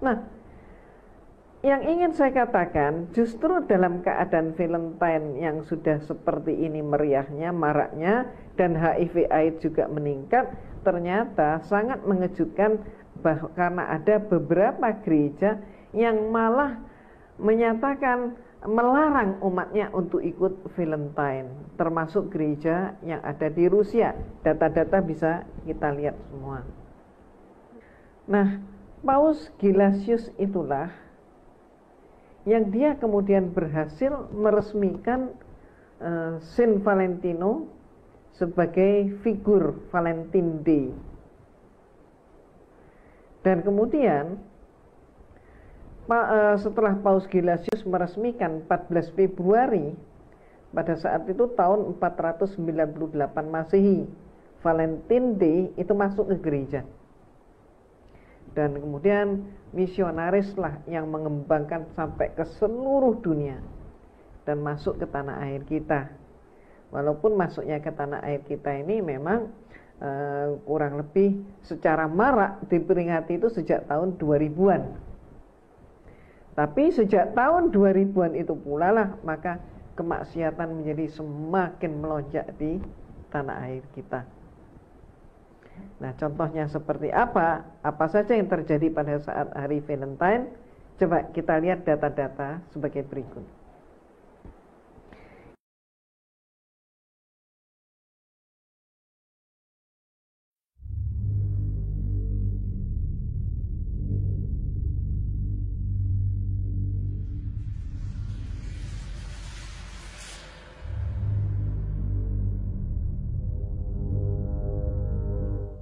Nah, yang ingin saya katakan, justru dalam keadaan Valentine yang sudah seperti ini meriahnya, maraknya, dan HIV/AIDS juga meningkat, ternyata sangat mengejutkan karena ada beberapa gereja yang malah menyatakan melarang umatnya untuk ikut Valentine, termasuk gereja yang ada di Rusia. Data-data bisa kita lihat semua. Nah, Paus Gelasius itulah yang dia kemudian berhasil meresmikan Saint Valentino sebagai figur Valentine Day. Dan kemudian setelah Paus Gelasius meresmikan 14 Februari, pada saat itu tahun 498 Masehi, Valentine Day itu masuk ke gereja. Dan kemudian misionaris lah yang mengembangkan sampai ke seluruh dunia dan masuk ke tanah air kita. Walaupun masuknya ke tanah air kita ini memang kurang lebih secara marak diperingati itu sejak tahun 2000-an. Tapi sejak tahun 2000-an itu pula lah maka kemaksiatan menjadi semakin melonjak di tanah air kita. Nah, contohnya seperti apa? Apa saja yang terjadi pada saat hari Valentine? Coba kita lihat data-data sebagai berikut.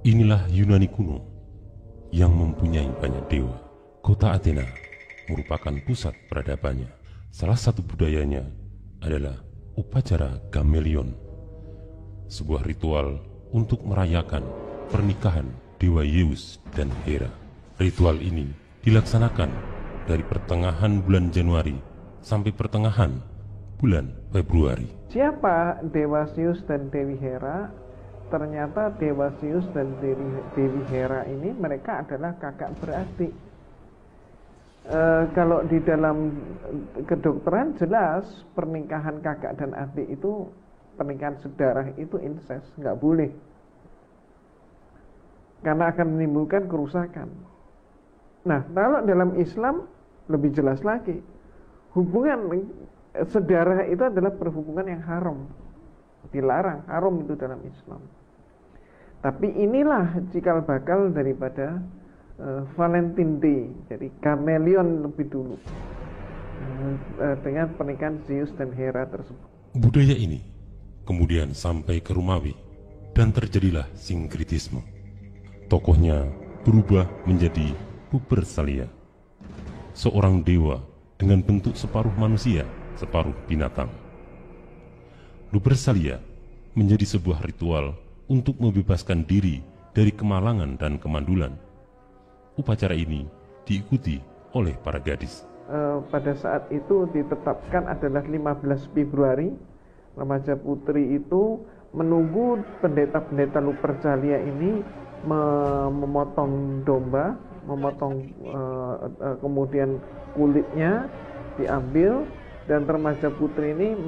Inilah Yunani kuno yang mempunyai banyak dewa. Kota Athena merupakan pusat peradabannya. Salah satu budayanya adalah upacara Gamelion, sebuah ritual untuk merayakan pernikahan dewa Zeus dan Hera. Ritual ini dilaksanakan dari pertengahan bulan Januari sampai pertengahan bulan Februari. Siapa dewa Zeus dan Dewi Hera? Ternyata dewa Zeus dan Dewi Hera ini mereka adalah kakak beradik. Kalau di dalam kedokteran jelas pernikahan kakak dan adik itu, pernikahan sedarah itu incest, nggak boleh, karena akan menimbulkan kerusakan. Nah, kalau dalam Islam lebih jelas lagi, hubungan sedarah itu adalah perhubungan yang haram, dilarang, haram itu dalam Islam. Tapi inilah cikal bakal daripada Valentine Day, jadi Gamelion lebih dulu, dengan pernikahan Zeus dan Hera tersebut. Budaya ini kemudian sampai ke Romawi dan terjadilah sinkritisme. Tokohnya berubah menjadi Lupercalia, seorang dewa dengan bentuk separuh manusia, separuh binatang. Lupercalia menjadi sebuah ritual untuk membebaskan diri dari kemalangan dan kemandulan. Upacara ini diikuti oleh para gadis. Pada saat itu ditetapkan adalah 15 Februari. Remaja putri itu menunggu pendeta-pendeta Lupercalia ini memotong domba, kemudian kulitnya diambil, dan remaja putri ini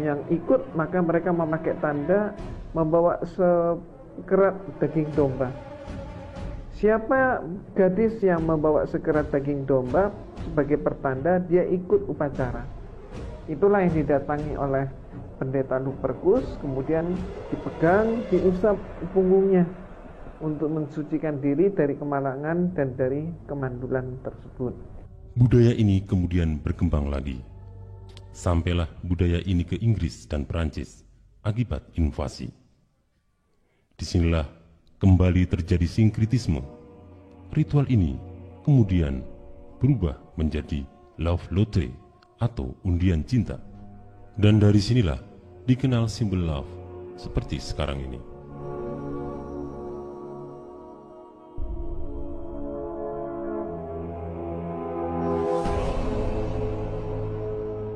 yang ikut maka mereka memakai tanda membawa sekerat daging domba. Siapa gadis yang membawa sekerat daging domba sebagai pertanda dia ikut upacara. Itulah yang didatangi oleh pendeta Lupercus, kemudian dipegang, diusap punggungnya untuk mensucikan diri dari kemalangan dan dari kemandulan tersebut. Budaya ini kemudian berkembang lagi. Sampailah budaya ini ke Inggris dan Perancis akibat invasi. Disinilah kembali terjadi sinkritisme. Ritual ini kemudian berubah menjadi love lottery atau undian cinta. Dan dari sinilah dikenal simbol love seperti sekarang ini.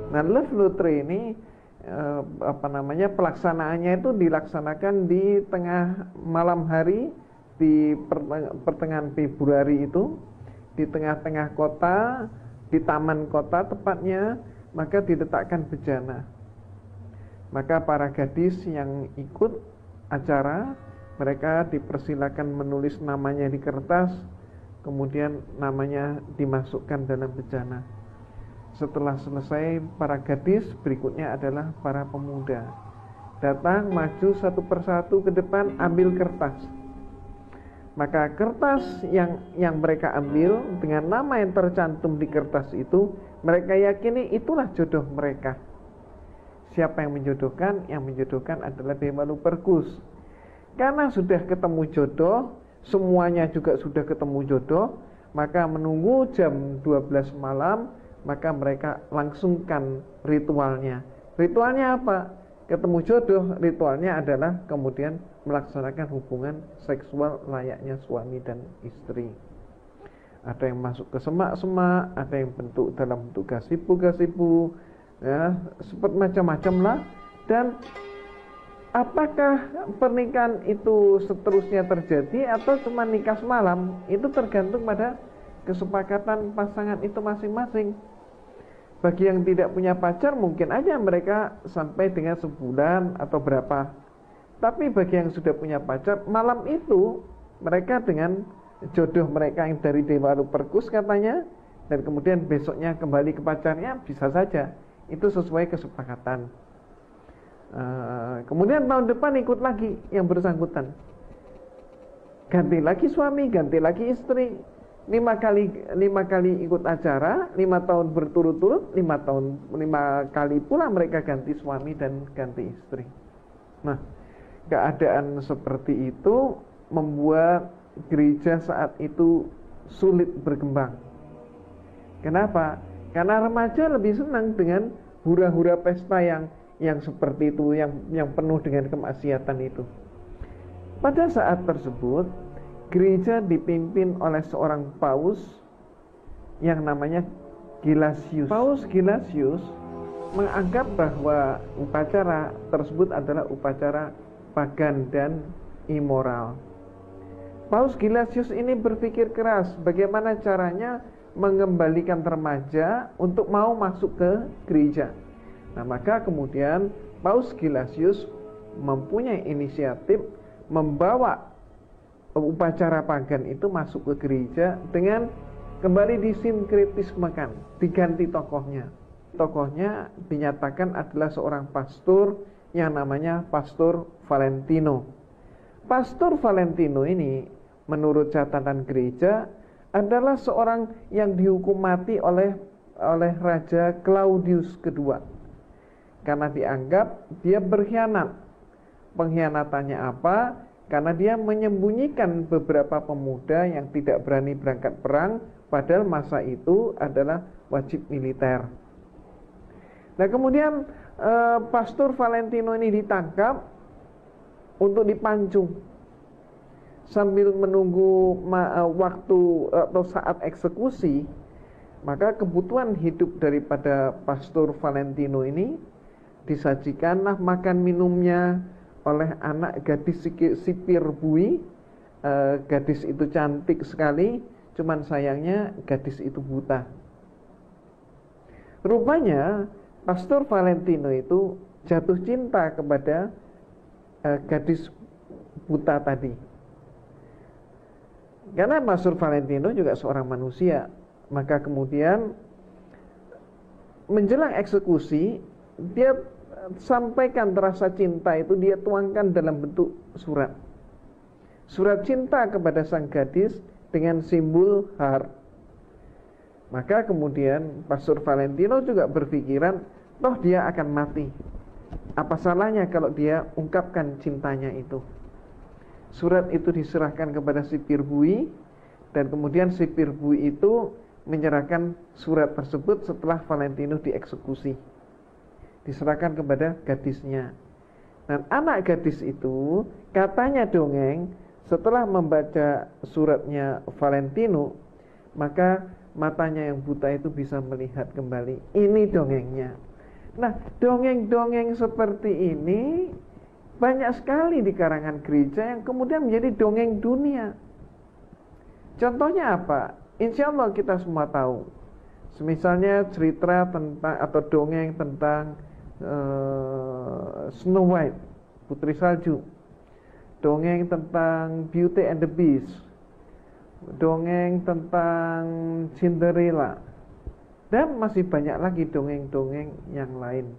Nah, love lottery ini pelaksanaannya itu dilaksanakan di tengah malam hari di pertengahan Februari itu di tengah-tengah kota, di taman kota tepatnya, maka diletakkan bejana. Maka para gadis yang ikut acara, mereka dipersilakan menulis namanya di kertas, kemudian namanya dimasukkan dalam bejana. Setelah selesai para gadis, berikutnya adalah para pemuda. Datang, maju satu persatu ke depan, ambil kertas. Maka kertas yang mereka ambil dengan nama yang tercantum di kertas itu, mereka yakini itulah jodoh mereka. Siapa yang menjodohkan? Yang menjodohkan adalah Dewa Luperkus. Karena sudah ketemu jodoh, semuanya juga sudah ketemu jodoh, maka menunggu jam 12 malam, maka mereka langsungkan ritualnya. Ritualnya apa? Ketemu jodoh, ritualnya adalah kemudian melaksanakan hubungan seksual layaknya suami dan istri. Ada yang masuk ke semak-semak, ada yang dalam bentuk gasibu-gasibu, ya, seperti macam-macam lah. Dan apakah pernikahan itu seterusnya terjadi atau cuma nikah semalam, itu tergantung pada kesepakatan pasangan itu masing-masing. Bagi yang tidak punya pacar, mungkin aja mereka sampai dengan sebulan atau berapa. Tapi bagi yang sudah punya pacar, malam itu mereka dengan jodoh mereka yang dari Dewa Luperkus katanya, dan kemudian besoknya kembali ke pacarnya, bisa saja. Itu sesuai kesepakatan. Kemudian tahun depan ikut lagi yang bersangkutan, ganti lagi suami, ganti lagi istri. 5 kali ikut acara, 5 tahun berturut-turut, 5 kali pula mereka ganti suami dan ganti istri. Nah, keadaan seperti itu membuat gereja saat itu sulit berkembang. Kenapa? Karena remaja lebih senang dengan hura-hura pesta yang seperti itu, yang penuh dengan kemaksiatan itu. Pada saat tersebut, gereja dipimpin oleh seorang paus yang namanya Gelasius. Paus Gelasius menganggap bahwa upacara tersebut adalah upacara pagan dan immoral. Paus Gelasius ini berpikir keras bagaimana caranya mengembalikan remaja untuk mau masuk ke gereja. Nah, maka kemudian Paus Gelasius mempunyai inisiatif membawa upacara pagan itu masuk ke gereja dengan kembali disinkretismekan, diganti tokohnya. Tokohnya dinyatakan adalah seorang pastor yang namanya Pastor Valentino. Pastor Valentino ini menurut catatan gereja adalah seorang yang dihukum mati oleh Raja Claudius II karena dianggap dia berkhianat. Pengkhianatannya apa? Karena dia menyembunyikan beberapa pemuda yang tidak berani berangkat perang, padahal masa itu adalah wajib militer. Nah, kemudian Pastor Valentino ini ditangkap untuk dipancung. Sambil menunggu waktu atau saat eksekusi, maka kebutuhan hidup daripada Pastor Valentino ini disajikanlah makan minumnya oleh anak gadis sipir bui. Gadis itu cantik sekali, cuman sayangnya gadis itu buta. Rupanya Pastor Valentino itu jatuh cinta kepada gadis buta tadi. Karena Pastor Valentino juga seorang manusia, maka kemudian menjelang eksekusi dia sampaikan rasa cinta itu, dia tuangkan dalam bentuk surat. Surat cinta kepada sang gadis dengan simbol har. Maka kemudian Pastor Valentino juga berpikiran, toh dia akan mati. Apa salahnya kalau dia ungkapkan cintanya itu? Surat itu diserahkan kepada sipir bui, dan kemudian sipir bui itu menyerahkan surat tersebut setelah Valentino dieksekusi. Diserahkan kepada gadisnya. Dan anak gadis itu katanya dongeng, setelah membaca suratnya Valentino, maka matanya yang buta itu bisa melihat kembali. Ini dongengnya. Nah, dongeng-dongeng seperti ini banyak sekali di karangan gereja yang kemudian menjadi dongeng dunia. Contohnya apa? insya Allah kita semua tahu. Misalnya cerita tentang atau dongeng tentang Snow White, Putri Salju, dongeng tentang Beauty and the Beast, dongeng tentang Cinderella, dan masih banyak lagi dongeng-dongeng yang lain.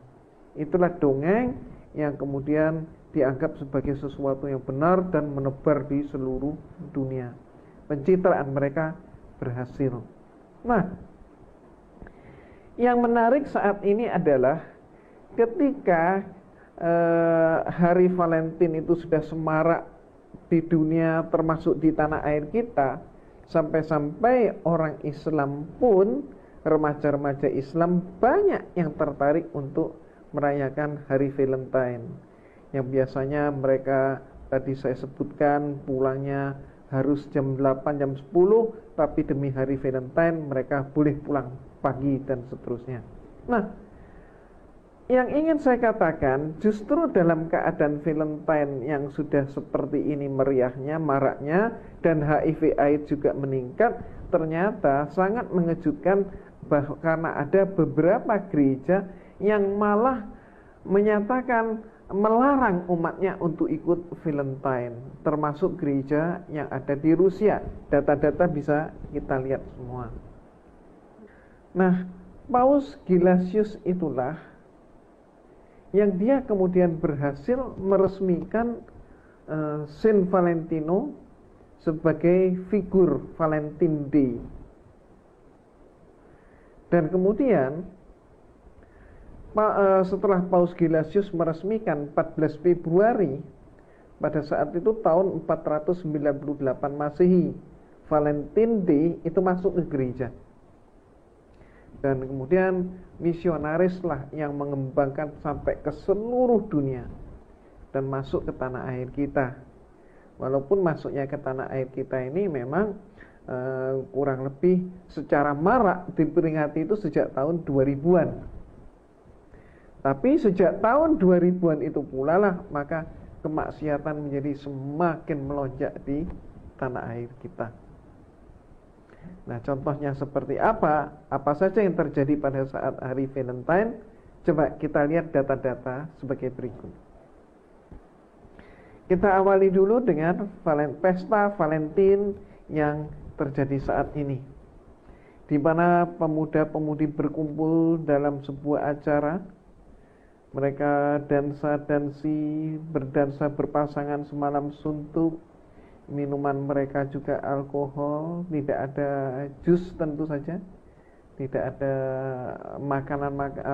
Itulah dongeng yang kemudian dianggap sebagai sesuatu yang benar dan menebar di seluruh dunia. Pencitraan mereka berhasil. Nah, yang menarik saat ini adalah ketika hari Valentine itu sudah semarak di dunia, termasuk di tanah air kita, sampai-sampai orang Islam pun, remaja-remaja Islam banyak yang tertarik untuk merayakan hari Valentine. Yang biasanya mereka, tadi saya sebutkan, pulangnya harus jam 8, jam 10, tapi demi hari Valentine mereka boleh pulang pagi dan seterusnya. Nah, yang ingin saya katakan, justru dalam keadaan Valentine yang sudah seperti ini meriahnya, maraknya, dan HIV/AIDS juga meningkat, ternyata sangat mengejutkan karena ada beberapa gereja yang malah menyatakan melarang umatnya untuk ikut Valentine, termasuk gereja yang ada di Rusia. Data-data bisa kita lihat semua. Nah, Paus Gelasius itulah yang dia kemudian berhasil meresmikan Saint Valentino sebagai figur Valentine Day. Dan kemudian setelah Paus Gelasius meresmikan 14 Februari, pada saat itu tahun 498 Masehi, Valentine Day itu masuk ke gereja. Dan kemudian misionarislah yang mengembangkan sampai ke seluruh dunia dan masuk ke tanah air kita. Walaupun masuknya ke tanah air kita ini memang kurang lebih secara marak diperingati itu sejak tahun 2000-an. Tapi sejak tahun 2000-an itu pula lah maka kemaksiatan menjadi semakin melonjak di tanah air kita. Nah, contohnya seperti apa? Apa saja yang terjadi pada saat hari Valentine? Coba kita lihat data-data sebagai berikut. Kita awali dulu dengan pesta Valentine yang terjadi saat ini, di mana pemuda-pemudi berkumpul dalam sebuah acara. Mereka dansa-dansi, berdansa berpasangan semalam suntuk. Minuman mereka juga alkohol, tidak ada jus tentu saja, tidak ada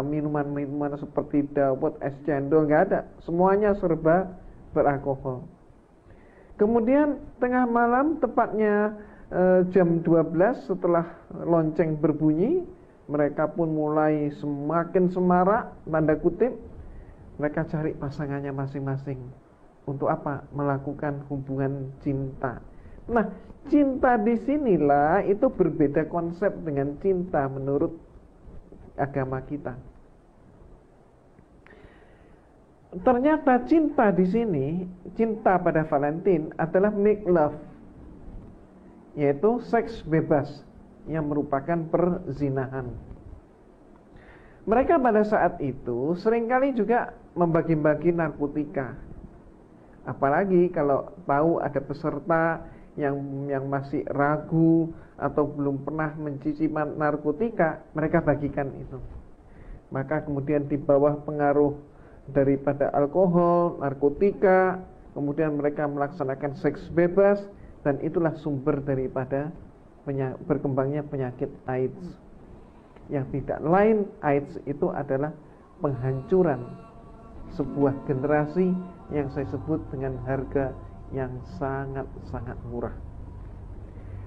minuman seperti dawet, es cendol, nggak ada. Semuanya serba beralkohol. Kemudian tengah malam, tepatnya jam 12 setelah lonceng berbunyi, mereka pun mulai semakin semarak, tanda kutip. Mereka cari pasangannya masing-masing. Untuk apa? Melakukan hubungan cinta. Nah, cinta disinilah itu berbeda konsep dengan cinta menurut agama kita. Ternyata cinta di sini, cinta pada Valentine adalah make love, yaitu seks bebas yang merupakan perzinahan. Mereka pada saat itu seringkali juga membagi-bagi narkotika. Apalagi kalau tahu ada peserta yang masih ragu atau belum pernah mencicipi narkotika, mereka bagikan itu. Maka kemudian di bawah pengaruh daripada alkohol, narkotika, kemudian mereka melaksanakan seks bebas, dan itulah sumber daripada berkembangnya penyakit AIDS. Yang tidak lain, AIDS itu adalah penghancuran sebuah generasi yang saya sebut dengan harga yang sangat-sangat murah.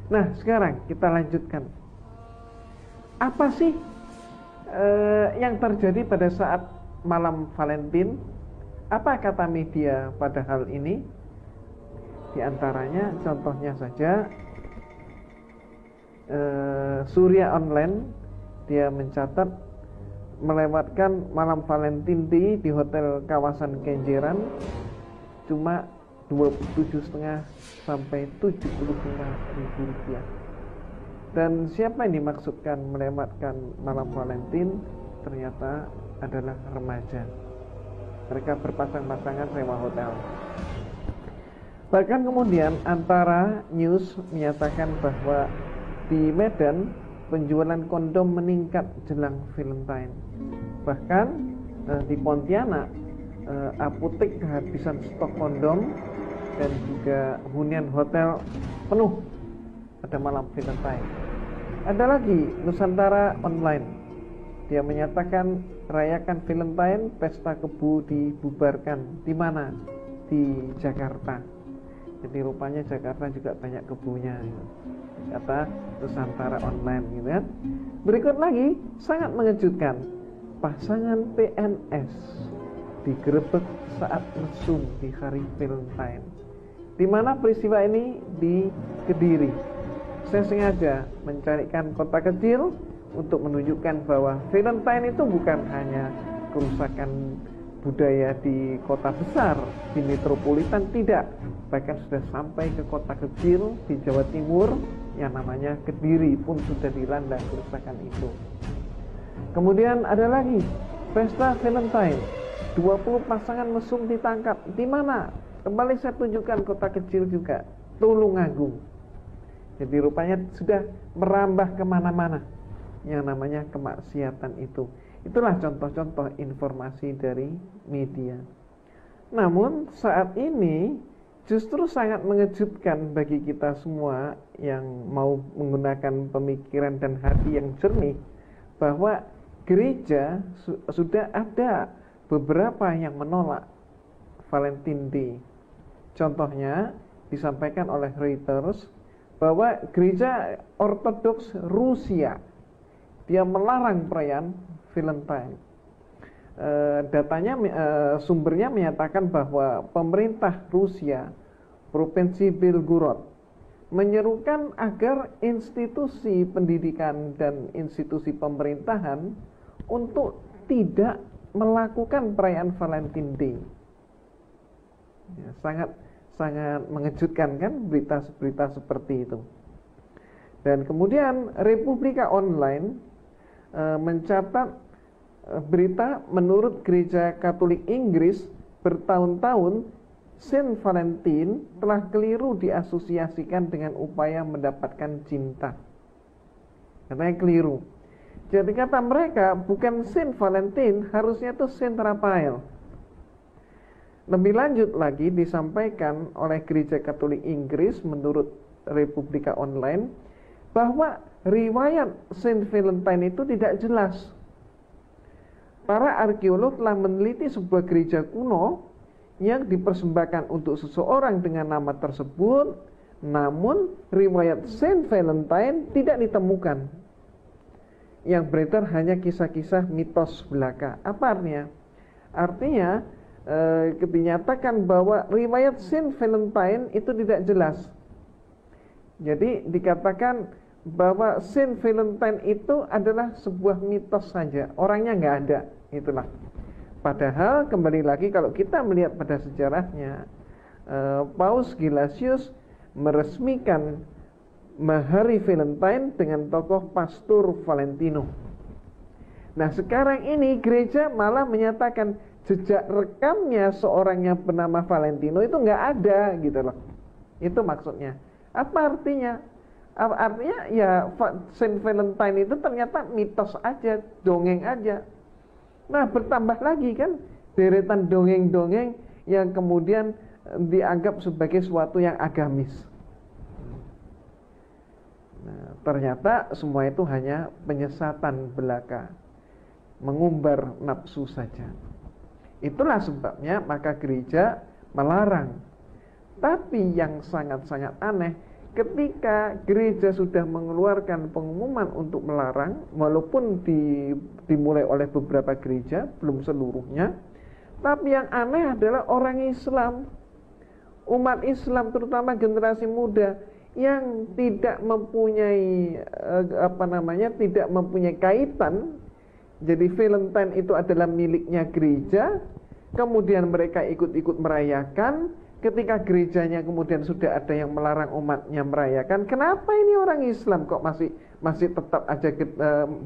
Nah, sekarang kita lanjutkan. Apa sih yang terjadi pada saat malam Valentine? Apa kata media pada hal ini? Di antaranya, contohnya saja, Surya Online, dia mencatat melewatkan malam Valentine Day di hotel kawasan Kenjeran cuma 27,5 sampai 75 ribu rupiah. Dan siapa yang dimaksudkan melewatkan malam Valentine? Ternyata adalah remaja. Mereka berpasang-pasangan sewa hotel. Bahkan kemudian Antara News menyatakan bahwa di Medan penjualan kondom meningkat jelang Valentine. Bahkan di Pontianak apotek kehabisan stok kondom dan juga hunian hotel penuh pada malam Valentine. Ada lagi Nusantara Online. Dia menyatakan rayakan Valentine, pesta kebu dibubarkan. Di mana? Di Jakarta. Jadi rupanya Jakarta juga banyak kebunya, gitu. Kata Nusantara Online, gitu kan. Berikut lagi sangat mengejutkan. Pasangan PNS digerebek saat mesum di hari Valentine. Di mana peristiwa ini? Di Kediri. Saya sengaja mencarikan kota kecil untuk menunjukkan bahwa Valentine itu bukan hanya kerusakan budaya di kota besar, di metropolitan, tidak. Bahkan sudah sampai ke kota kecil di Jawa Timur yang namanya Kediri pun sudah dilanda kerusakan itu. Kemudian ada lagi pesta Valentine, 20 pasangan mesum ditangkap. Di mana? Kembali saya tunjukkan kota kecil juga, Tulungagung. Jadi rupanya sudah merambah kemana-mana yang namanya kemaksiatan itu. Itulah contoh-contoh informasi dari media. Namun saat ini justru sangat mengejutkan bagi kita semua yang mau menggunakan pemikiran dan hati yang jernih, bahwa gereja sudah ada beberapa yang menolak Valentine Day. Contohnya disampaikan oleh Reuters bahwa gereja Ortodoks Rusia dia melarang perayaan Valentine. Sumbernya menyatakan bahwa pemerintah Rusia, Provinsi Belgorod, menyerukan agar institusi pendidikan dan institusi pemerintahan untuk tidak melakukan perayaan Valentine Day. Ya, sangat mengejutkan kan berita-berita seperti itu. Dan kemudian Republika Online mencatat berita menurut Gereja Katolik Inggris bertahun-tahun Saint Valentine telah keliru diasosiasikan dengan upaya mendapatkan cinta. Katanya keliru. Jadi kata mereka bukan Saint Valentine, harusnya itu Saint Raphael. Lebih lanjut lagi disampaikan oleh Gereja Katolik Inggris menurut Republika Online bahwa riwayat Saint Valentine itu tidak jelas. Para arkeolog telah meneliti sebuah gereja kuno yang dipersembahkan untuk seseorang dengan nama tersebut, namun riwayat Saint Valentine tidak ditemukan. Yang beredar hanya kisah-kisah mitos belaka. Apa artinya? Artinya dinyatakan bahwa riwayat Saint Valentine itu tidak jelas. Jadi dikatakan bahwa Saint Valentine itu adalah sebuah mitos saja, orangnya nggak ada, itulah. Padahal kembali lagi kalau kita melihat pada sejarahnya, Paus Gelasius meresmikan hari Valentine dengan tokoh Pastor Valentino. Nah sekarang ini gereja malah menyatakan jejak rekamnya seorang yang bernama Valentino itu nggak ada gitu loh. Itu maksudnya. Apa artinya? Artinya ya Saint Valentine itu ternyata mitos aja, dongeng aja. Nah bertambah lagi kan deretan dongeng-dongeng yang kemudian dianggap sebagai sesuatu yang agamis. Nah, ternyata semua itu hanya penyesatan belaka, mengumbar nafsu saja. Itulah sebabnya maka gereja melarang. Tapi yang sangat-sangat aneh, ketika gereja sudah mengeluarkan pengumuman untuk melarang, walaupun dimulai oleh beberapa gereja, belum seluruhnya, tapi yang aneh adalah orang Islam, umat Islam terutama generasi muda yang tidak mempunyai tidak mempunyai kaitan. Jadi Valentine itu adalah miliknya gereja, kemudian mereka ikut-ikut merayakan, Ketika gerejanya kemudian sudah ada yang melarang umatnya merayakan, kenapa ini orang Islam kok masih tetap aja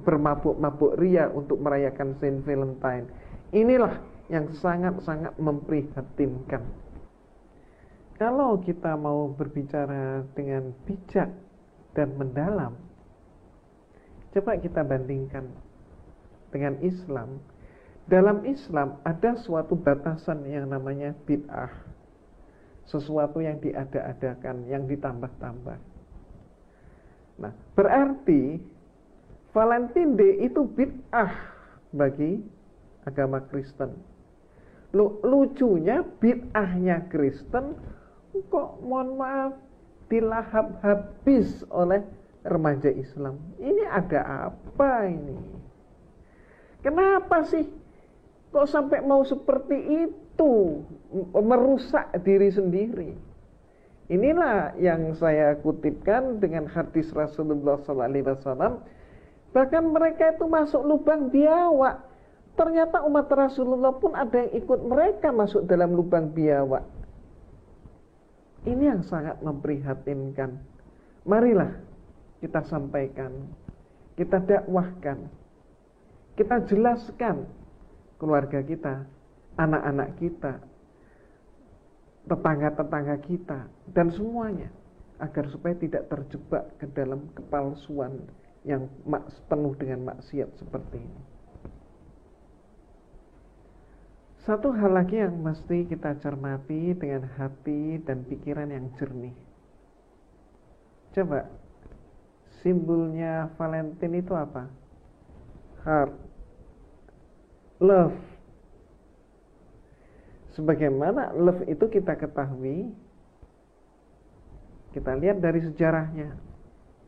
bermabuk-mabuk ria untuk merayakan Saint Valentine? Inilah yang sangat-sangat memprihatinkan. Kalau kita mau berbicara dengan bijak dan mendalam, coba kita bandingkan dengan Islam. Dalam Islam ada suatu batasan yang namanya bid'ah, sesuatu yang diada-adakan, yang ditambah-tambah. Nah, berarti Valentine Day itu bid'ah bagi agama Kristen. Lucunya bid'ahnya Kristen kok mohon maaf dilahap habis oleh remaja Islam. Ini ada apa ini? Kenapa sih kok sampai mau seperti itu, merusak diri sendiri? Inilah yang saya kutipkan dengan hadis Rasulullah SAW. Bahkan mereka itu masuk lubang biawak. Ternyata umat Rasulullah pun ada yang ikut mereka masuk dalam lubang biawak. Ini yang sangat memprihatinkan. Marilah kita sampaikan, kita dakwahkan, kita jelaskan keluarga kita, anak-anak kita, tetangga-tetangga kita, dan semuanya, agar supaya tidak terjebak ke dalam kepalsuan yang penuh dengan maksiat seperti ini. Satu hal lagi yang mesti kita cermati dengan hati dan pikiran yang jernih. Coba, simbolnya Valentine itu apa? Heart, love. Sebagaimana love itu kita ketahui, kita lihat dari sejarahnya.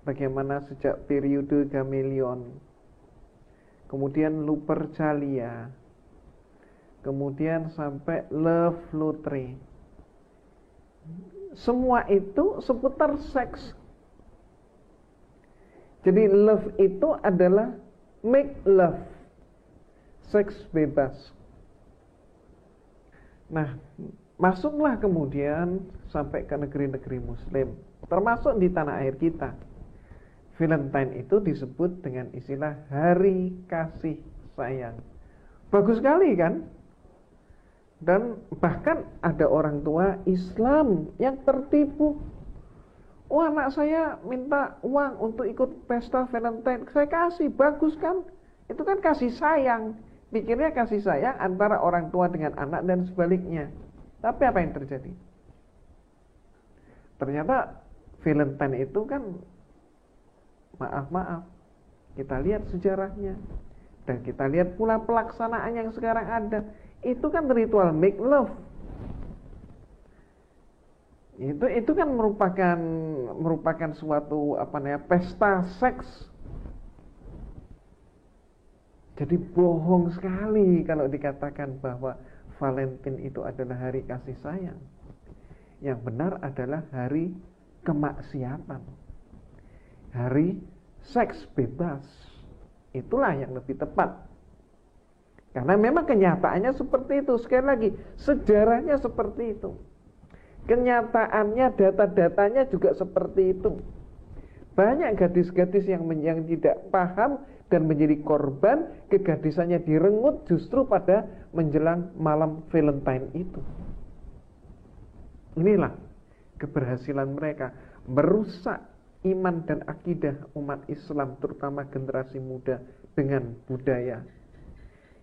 Bagaimana sejak periode Gamaliel, kemudian Lupercalia, kemudian sampai love Lutre. Semua itu seputar seks. Jadi love itu adalah make love, seks bebas. Nah, masuklah kemudian sampai ke negeri-negeri Muslim, termasuk di tanah air kita. Valentine itu disebut dengan istilah Hari Kasih Sayang. Bagus sekali kan? Dan bahkan ada orang tua Islam yang tertipu. Oh, anak saya minta uang untuk ikut pesta Valentine, saya kasih, bagus kan? Itu kan kasih sayang. Pikirnya kasih sayang antara orang tua dengan anak dan sebaliknya. Tapi apa yang terjadi? Ternyata Valentine itu kan, maaf, kita lihat sejarahnya, dan kita lihat pula pelaksanaan yang sekarang ada. Itu kan ritual make love. Itu kan merupakan suatu pesta seks. Jadi bohong sekali kalau dikatakan bahwa Valentine itu adalah hari kasih sayang. Yang benar adalah hari kemaksiatan, hari seks bebas. Itulah yang lebih tepat. Karena memang kenyataannya seperti itu. Sekali lagi, sejarahnya seperti itu. Kenyataannya, data-datanya juga seperti itu. Banyak gadis-gadis yang tidak paham dan menjadi korban, kegadisannya direngut justru pada menjelang malam Valentine itu. Inilah keberhasilan mereka merusak iman dan akidah umat Islam, terutama generasi muda, dengan budaya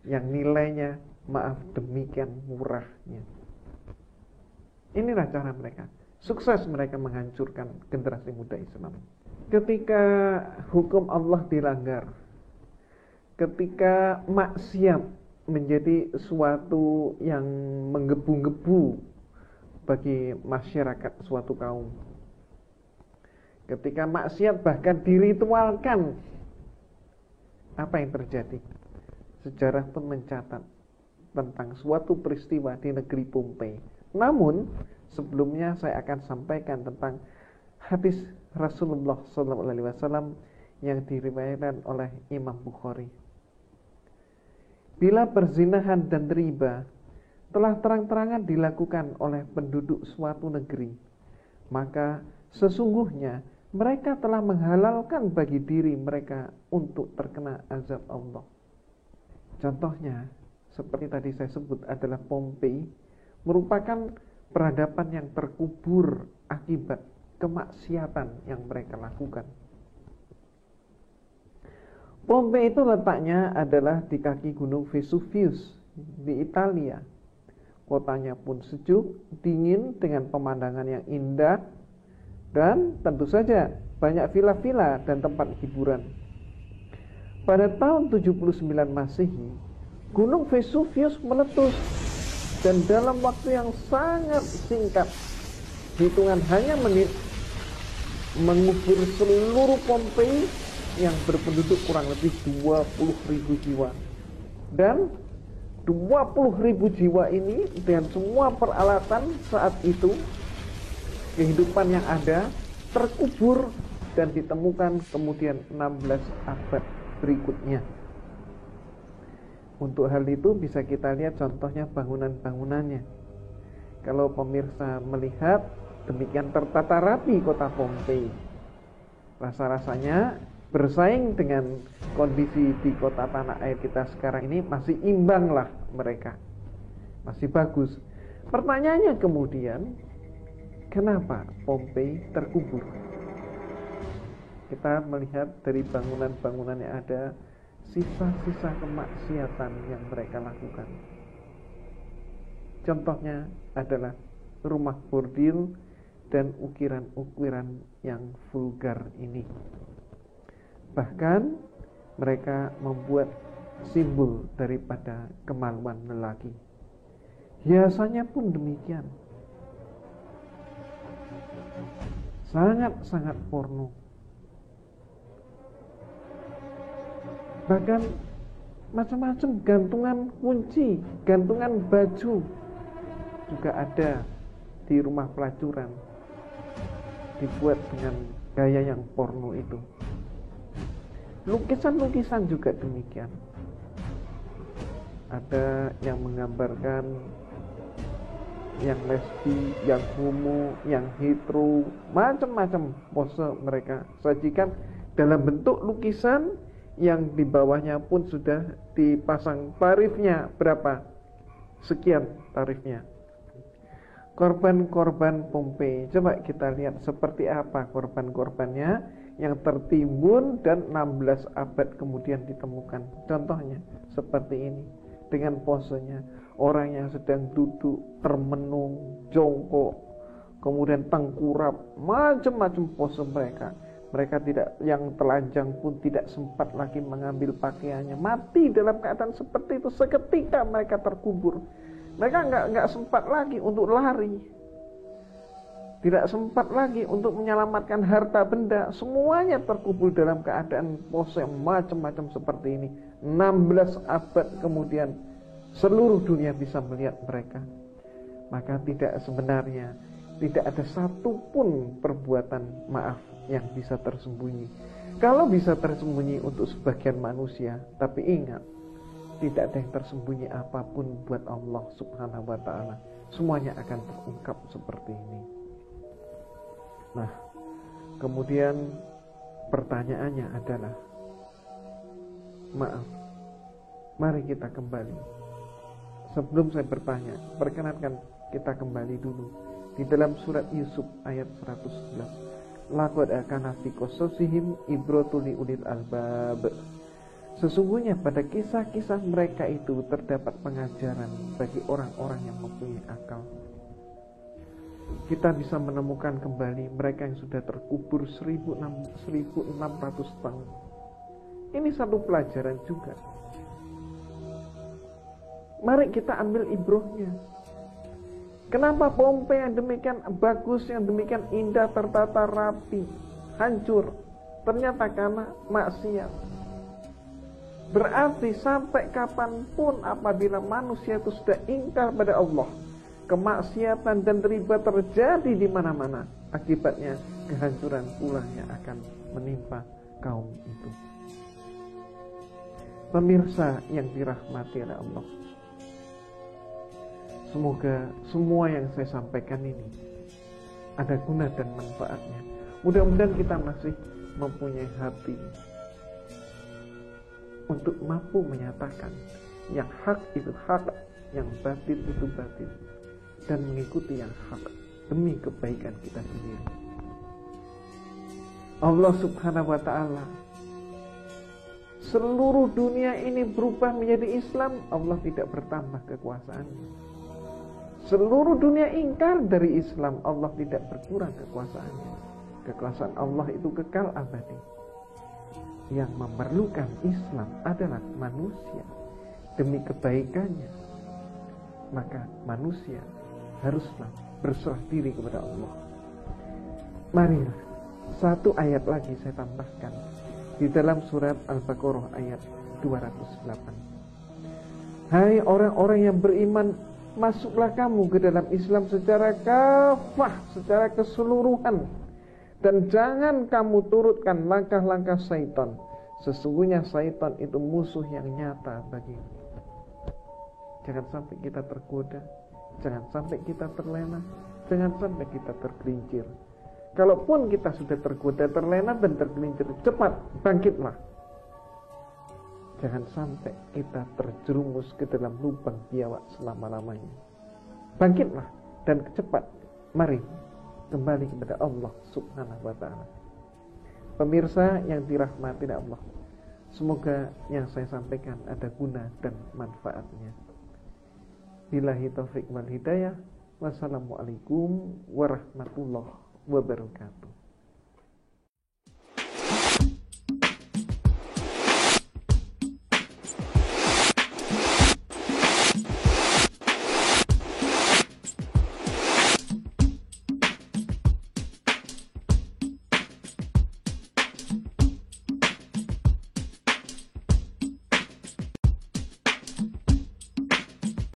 yang nilainya, maaf, demikian murahnya. Inilah cara mereka. Sukses mereka menghancurkan generasi muda Islam. Ketika hukum Allah dilanggar, ketika maksiat menjadi suatu yang menggebu-gebu bagi masyarakat suatu kaum, ketika maksiat bahkan diritualkan, apa yang terjadi? Sejarah pun mencatat tentang suatu peristiwa di negeri Pompei. Namun sebelumnya saya akan sampaikan tentang hadis Rasulullah SAW yang diriwayatkan oleh Imam Bukhari. Bila perzinahan dan riba telah terang-terangan dilakukan oleh penduduk suatu negeri, maka sesungguhnya mereka telah menghalalkan bagi diri mereka untuk terkena azab Allah. Contohnya, seperti tadi saya sebut adalah Pompei, merupakan peradaban yang terkubur akibat kemaksiatan yang mereka lakukan. Pompei itu letaknya adalah di kaki gunung Vesuvius di Italia. Kotanya pun sejuk, dingin dengan pemandangan yang indah, dan tentu saja banyak villa-villa dan tempat hiburan. Pada tahun 79 Masehi, gunung Vesuvius meletus, dan dalam waktu yang sangat singkat, hitungan hanya menit, mengubur seluruh Pompei yang berpenduduk kurang lebih 20.000 jiwa. Dan 20.000 jiwa ini dengan semua peralatan saat itu, kehidupan yang ada terkubur dan ditemukan kemudian 16 abad berikutnya. Untuk hal itu bisa kita lihat contohnya bangunan-bangunannya. Kalau pemirsa melihat demikian tertata rapi kota Pompei, rasa-rasanya bersaing dengan kondisi di kota tanah air kita sekarang ini masih imbang lah mereka, masih bagus. Pertanyaannya kemudian, kenapa Pompei terkubur? Kita melihat dari bangunan-bangunan yang ada, sisa-sisa kemaksiatan yang mereka lakukan. Contohnya adalah rumah bordil dan ukiran-ukiran yang vulgar ini. Bahkan mereka membuat simbol daripada kemaluan lelaki. Hiasannya pun demikian. Sangat-sangat porno. Bahkan macam-macam gantungan kunci, gantungan baju juga ada di rumah pelacuran, dibuat dengan gaya yang porno itu. Lukisan-lukisan juga demikian. Ada yang menggambarkan yang lesbi, yang homo, yang hetero, macam-macam pose mereka sajikan dalam bentuk lukisan yang di bawahnya pun sudah dipasang tarifnya berapa, sekian tarifnya. Korban-korban Pompei, coba kita lihat seperti apa korban-korbannya yang tertimbun dan 16 abad kemudian ditemukan. Contohnya seperti ini, dengan posenya orang yang sedang duduk, termenung, jongkok, kemudian tengkurap, macam-macam pose mereka. Mereka tidak, yang telanjang pun tidak sempat lagi mengambil pakaiannya, mati dalam keadaan seperti itu. Seketika mereka terkubur. Mereka nggak sempat lagi untuk lari, tidak sempat lagi untuk menyelamatkan harta benda. Semuanya terkubur dalam keadaan pose macam-macam seperti ini. 16 abad kemudian seluruh dunia bisa melihat mereka. Maka sebenarnya tidak ada satupun perbuatan maaf yang bisa tersembunyi. Kalau bisa tersembunyi untuk sebagian manusia, tapi ingat, tidak ada yang tersembunyi apapun buat Allah Subhanahu wa ta'ala. Semuanya akan terungkap seperti ini. Nah, kemudian pertanyaannya adalah, maaf, mari kita kembali. Sebelum saya bertanya, perkenankan kita kembali dulu di dalam surat Yusuf ayat 111. Laqad kana fi qasasihim ibratun li ulil albab. Sesungguhnya pada kisah-kisah mereka itu terdapat pengajaran bagi orang-orang yang mempunyai akal. Kita bisa menemukan kembali mereka yang sudah terkubur 1600 tahun. Ini satu pelajaran juga. Mari kita ambil ibrohnya. Kenapa Pompei yang demikian bagus, yang demikian indah, tertata rapi, hancur? Ternyata karena maksiat. Berarti sampai kapanpun apabila manusia itu sudah ingkar pada Allah, kemaksiatan dan riba terjadi di mana-mana. Akibatnya kehancuran pula yang akan menimpa kaum itu. Pemirsa yang dirahmati oleh Allah, Semoga semua yang saya sampaikan ini ada guna dan manfaatnya. Mudah-mudahan kita masih mempunyai hati untuk mampu menyatakan yang hak itu hak, yang batil itu batil, dan mengikuti yang hak demi kebaikan kita sendiri. Allah Subhanahu wa ta'ala, seluruh dunia ini berubah menjadi Islam, Allah tidak bertambah kekuasaannya. Seluruh dunia ingkar dari Islam, Allah tidak berkurang kekuasaannya. Kekuasaan Allah itu kekal abadi. Yang memerlukan Islam adalah manusia demi kebaikannya. Maka manusia haruslah berserah diri kepada Allah. Marilah, satu ayat lagi saya tambahkan di dalam surat Al-Baqarah ayat 208. Hai orang-orang yang beriman, masuklah kamu ke dalam Islam secara kafah, secara keseluruhan, dan jangan kamu turutkan langkah-langkah syaitan. Sesungguhnya syaitan itu musuh yang nyata bagimu. Jangan sampai kita tergoda, jangan sampai kita terlena, jangan sampai kita tergelincir. Kalaupun kita sudah tergoda, terlena dan tergelincir, cepat bangkitlah. Jangan sampai kita terjerumus ke dalam lubang biawak selama-lamanya. Bangkitlah dan cepat, mari kembali kepada Allah Subhanahu wa ta'ala. Pemirsa yang dirahmati Allah, semoga yang saya sampaikan ada guna dan manfaatnya. Billahi taufiq wal hidayah. Wassalamualaikum warahmatullahi wabarakatuh.